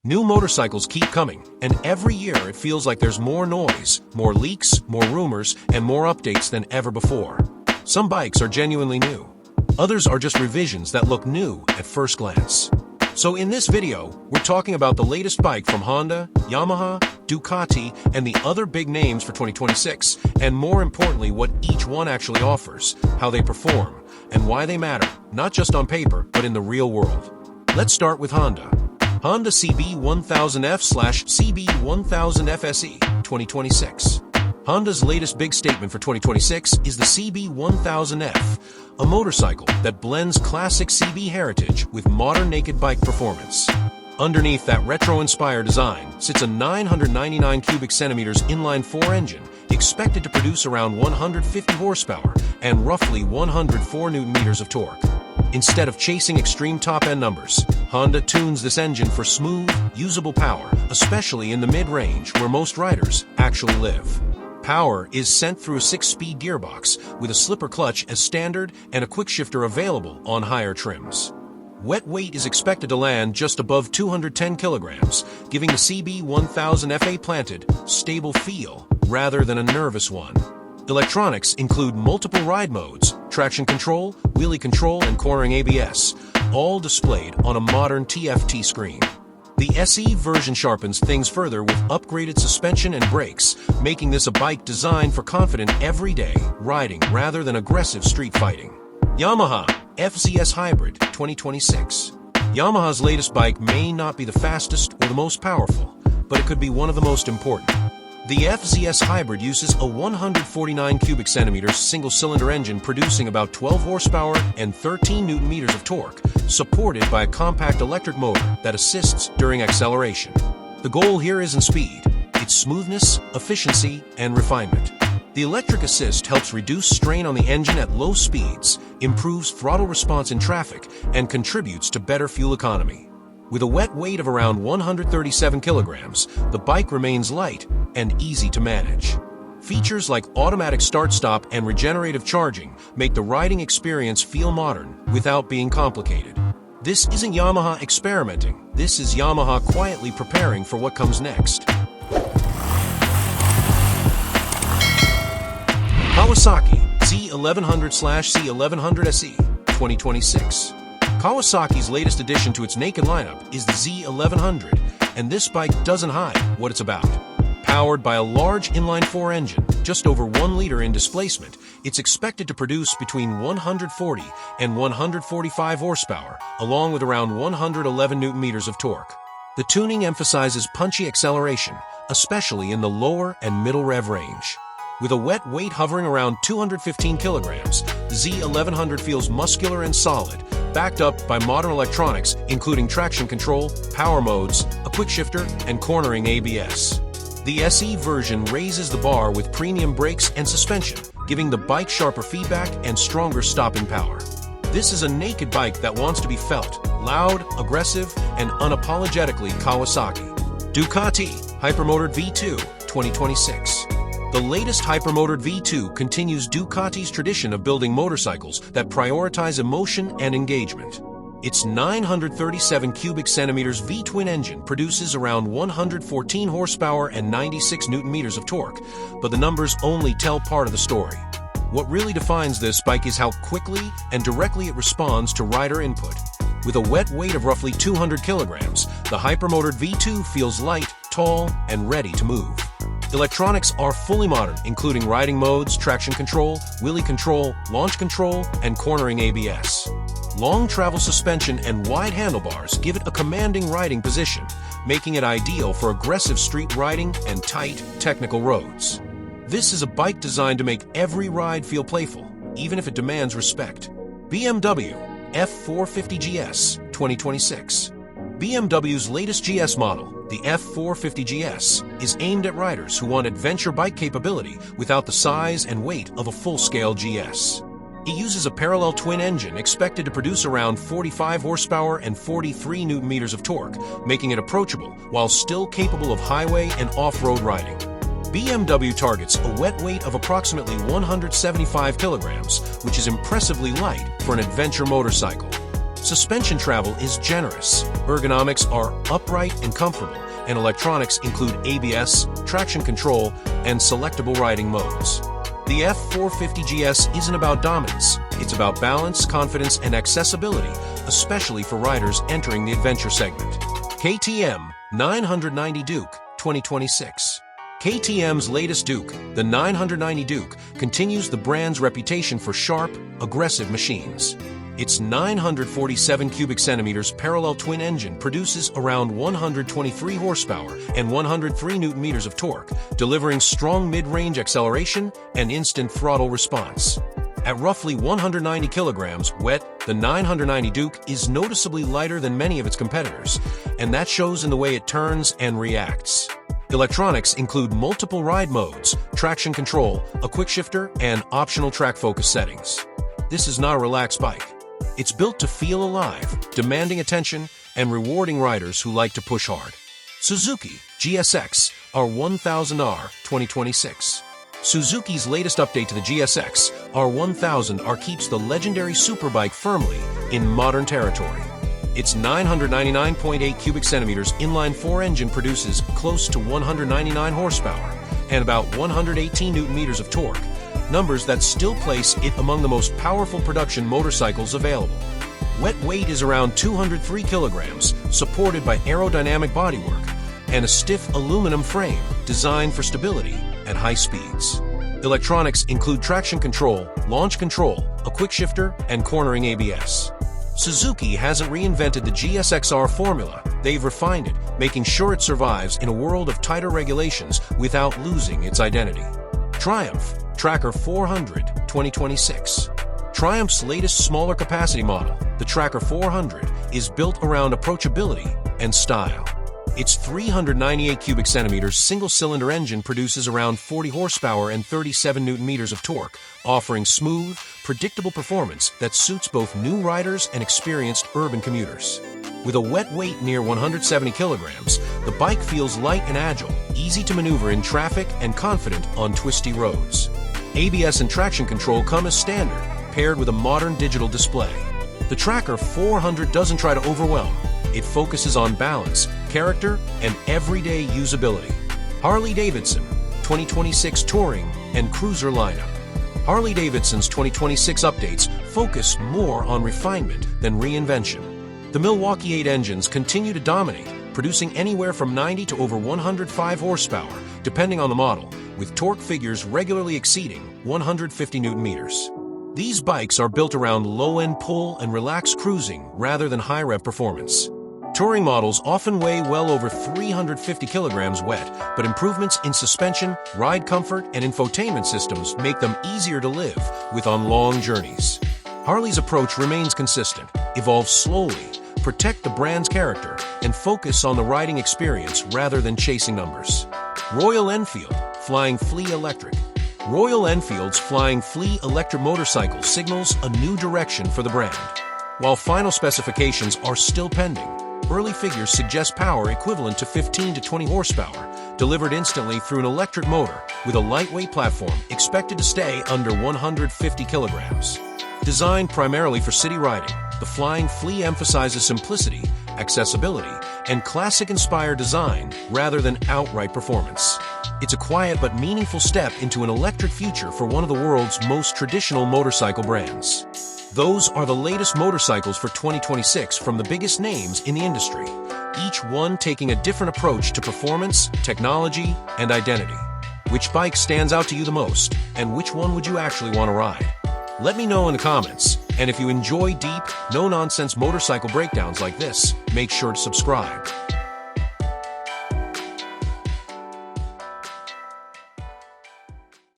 New motorcycles keep coming, and every year it feels like there's more noise, more leaks, more rumors, and more updates than ever before. Some bikes are genuinely new. Others are just revisions that look new at first glance. So in this video, we're talking about the latest bike from Honda, Yamaha, Ducati, and the other big names for 2026, and more importantly, what each one actually offers, how they perform, and why they matter, not just on paper, but in the real world. Let's start with Honda. Honda CB1000F/CB1000FSE 2026. Honda's latest big statement for 2026 is the CB1000F, a motorcycle that blends classic CB heritage with modern naked bike performance. Underneath that retro-inspired design sits a 999 cubic centimeters inline-4 engine expected to produce around 150 horsepower and roughly 104 newton-meters of torque. Instead of chasing extreme top-end numbers, Honda tunes this engine for smooth, usable power, especially in the mid-range where most riders actually live. Power is sent through a 6-speed gearbox with a slipper clutch as standard and a quick shifter available on higher trims. Wet weight is expected to land just above 210 kilograms, giving the CB1000F a planted, stable feel rather than a nervous one. Electronics include multiple ride modes, traction control, wheelie control, and cornering ABS, all displayed on a modern TFT screen. The SE version sharpens things further with upgraded suspension and brakes, making this a bike designed for confident everyday riding rather than aggressive street fighting. Yamaha FZS Hybrid 2026. Yamaha's latest bike may not be the fastest or the most powerful, but it could be one of the most important. The FZS Hybrid uses a 149 cubic centimeters single-cylinder engine producing about 12 horsepower and 13 newton-meters of torque, supported by a compact electric motor that assists during acceleration. The goal here isn't speed, it's smoothness, efficiency, and refinement. The electric assist helps reduce strain on the engine at low speeds, improves throttle response in traffic, and contributes to better fuel economy. With a wet weight of around 137 kilograms, the bike remains light and easy to manage. Features like automatic start-stop and regenerative charging make the riding experience feel modern without being complicated. This isn't Yamaha experimenting, this is Yamaha quietly preparing for what comes next. Kawasaki Z1100/C1100SE 2026. Kawasaki's latest addition to its naked lineup is the Z1100, and this bike doesn't hide what it's about. Powered by a large inline-4 engine, just over 1 liter in displacement, it's expected to produce between 140 and 145 horsepower, along with around 111 newton-meters of torque. The tuning emphasizes punchy acceleration, especially in the lower and middle rev range. With a wet weight hovering around 215 kilograms, the Z1100 feels muscular and solid, backed up by modern electronics including traction control, power modes, a quick shifter, and cornering ABS. The SE version raises the bar with premium brakes and suspension, giving the bike sharper feedback and stronger stopping power. This is a naked bike that wants to be felt, loud, aggressive, and unapologetically Kawasaki. Ducati Hypermotored V2 2026. The latest hypermotored V2 continues Ducati's tradition of building motorcycles that prioritize emotion and engagement. Its 937 cubic centimeters V-twin engine produces around 114 horsepower and 96 newton-meters of torque, but the numbers only tell part of the story. What really defines this bike is how quickly and directly it responds to rider input. With a wet weight of roughly 200 kilograms, the hypermotored V2 feels light, tall, and ready to move. Electronics are fully modern, including riding modes, traction control, wheelie control, launch control, and cornering ABS. Long travel suspension and wide handlebars give it a commanding riding position, making it ideal for aggressive street riding and tight, technical roads. This is a bike designed to make every ride feel playful, even if it demands respect. BMW F450GS 2026. BMW's latest GS model, the F450GS, is aimed at riders who want adventure bike capability without the size and weight of a full-scale GS. It uses a parallel twin engine expected to produce around 45 horsepower and 43 newton-meters of torque, making it approachable while still capable of highway and off-road riding. BMW targets a wet weight of approximately 175 kilograms, which is impressively light for an adventure motorcycle. Suspension travel is generous, ergonomics are upright and comfortable, and electronics include ABS, traction control, and selectable riding modes. The F450GS isn't about dominance, it's about balance, confidence, and accessibility, especially for riders entering the adventure segment. KTM 990 Duke 2026. KTM's latest Duke, the 990 Duke, continues the brand's reputation for sharp, aggressive machines. Its 947 cubic centimeters parallel twin engine produces around 123 horsepower and 103 newton-meters of torque, delivering strong mid-range acceleration and instant throttle response. At roughly 190 kilograms wet, the 990 Duke is noticeably lighter than many of its competitors, and that shows in the way it turns and reacts. Electronics include multiple ride modes, traction control, a quick shifter, and optional track focus settings. This is not a relaxed bike. It's built to feel alive, demanding attention, and rewarding riders who like to push hard. Suzuki GSX R1000R 2026. Suzuki's latest update to the GSX R1000R keeps the legendary superbike firmly in modern territory. Its 999.8 cubic centimeters inline-4 engine produces close to 199 horsepower and about 118 newton-meters of torque, numbers that still place it among the most powerful production motorcycles available. Wet weight is around 203 kilograms, supported by aerodynamic bodywork and a stiff aluminum frame designed for stability at high speeds. Electronics include traction control, launch control, a quick shifter, and cornering ABS. Suzuki hasn't reinvented the GSX-R formula, they've refined it, making sure it survives in a world of tighter regulations without losing its identity. Triumph Tracker 400 2026. Triumph's latest smaller capacity model, the Tracker 400, is built around approachability and style. Its 398 cubic centimeters single-cylinder engine produces around 40 horsepower and 37 newton-meters of torque, offering smooth, predictable performance that suits both new riders and experienced urban commuters. With a wet weight near 170 kilograms, the bike feels light and agile, easy to maneuver in traffic, and confident on twisty roads. ABS and traction control come as standard, paired with a modern digital display. The Tracker 400 doesn't try to overwhelm. It focuses on balance, character, and everyday usability. Harley Davidson 2026 Touring and Cruiser lineup. Harley Davidson's 2026 updates focus more on refinement than reinvention. The Milwaukee 8 engines continue to dominate, producing anywhere from 90 to over 105 horsepower, depending on the model, with torque figures regularly exceeding 150 newton-meters. These bikes are built around low-end pull and relaxed cruising rather than high-rev performance. Touring models often weigh well over 350 kilograms wet, but improvements in suspension, ride comfort, and infotainment systems make them easier to live with on long journeys. Harley's approach remains consistent: evolve slowly, protect the brand's character, and focus on the riding experience rather than chasing numbers. Royal Enfield Flying Flea Electric. Royal Enfield's Flying Flea electric motorcycle signals a new direction for the brand. While final specifications are still pending, early figures suggest power equivalent to 15 to 20 horsepower, delivered instantly through an electric motor with a lightweight platform expected to stay under 150 kilograms. Designed primarily for city riding, the Flying Flea emphasizes simplicity, accessibility, and classic-inspired design rather than outright performance. It's a quiet but meaningful step into an electric future for one of the world's most traditional motorcycle brands. Those are the latest motorcycles for 2026 from the biggest names in the industry, each one taking a different approach to performance, technology, and identity. Which bike stands out to you the most, and which one would you actually want to ride? Let me know in the comments, and if you enjoy deep, no-nonsense motorcycle breakdowns like this, make sure to subscribe.